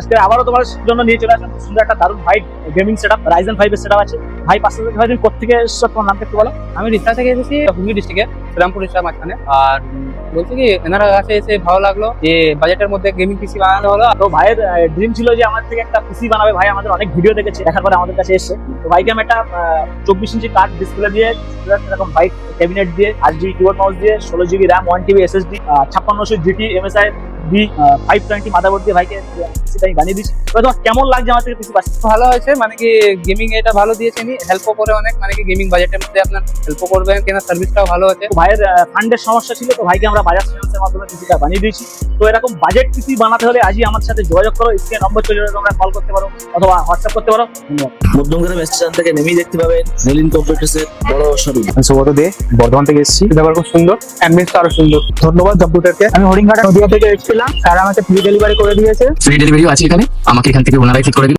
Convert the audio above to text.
আজকে আবারও তোমার জন্য নিয়ে চলে আসলাম সুন্দর একটা দারুণ ভাই গেমিং সেটআপ রাইজেন 5 এর সেটআপ আছে ভাই। পাশে ভাই তুমি কোত্থেকে এসেছো, তোমার নামটা একটু বলো। আমি রিক্সা থেকে এসেছি হুগলি ডিস্ট্রিক্টে শ্রীরামপুর রিক্সা মাঝখানে। আর বলছি কি এনারা কাছে এসে ভালো লাগলো যে বাজেটের মধ্যে গেমিং পিসি বানানো হলো। তো ভাইয়ের ড্রিম ছিল যে আমার থেকে একটা পিসি বানাবে। ভাই আমাদের অনেক ভিডিও দেখেছে, দেখার পরে আমাদের কাছে এসেছে। তো ভাইকে আমি একটা 24 ইঞ্চি কার্ড ডিসপ্লে দিয়ে এরকম হোয়াইট ক্যাবিনেট দিয়ে 8 GB কিবোর্ড মাউস দিয়ে 16 GB RAM 1 TB SSD 5600 GT MSI B 520 motherboard দিয়ে ভাইকে পিসিটা আমি বানিয়ে দিচ্ছি। তো তোমার কেমন লাগছে আমার থেকে পিসি পাচ্ছি? ভালো হয়েছে, মানে কি গেমিং এটা ভালো দিয়েছে, হেল্পও করে অনেক, মানে কি গেমিং বাজেটের মধ্যে আপনার হেল্পও করবে, কেনার সার্ভিসটাও ভালো আছে। তো ভাইয়ের ফান্ডের সমস্যা ছিল, তো ভাইকে আমরা বাজাজ ফিনান্সের মাধ্যমে পিসিটা বানিয়ে দিয়েছি। তো এরকম বাজেট পিসি বানাতে হলে আজই আমার সাথে যোগাযোগ করো। স্ক্রিনে নম্বর চলে যাবে, তোমরা কল করতে পারো অথবা হোয়াটসঅ্যাপ করতে পারো। ধন্যবাদ। মধ্যমগ্রাম স্টেশন থেকে নেমেই দেখতে পাবেন নেলিন কম্পিউটার্সের বড় শোরুম। আমি সুব্রত দে বর্ধমান থেকে এসেছি। ব্যবহার খুব সুন্দর, অ্যাম্বিয়েন্সটা আরো সুন্দর। ধন্যবাদ কম্পিউটারকে। আমি হরিণঘাটা নদিয়া থেকে এসেছিলাম, স্যার আমাকে ফ্রি ডেলিভারি করে দিয়েছে। ফ্রি ডেলিভারিও আছে এখানে, আমাকে এখান থেকে ওনারাই ঠিক করে দিল।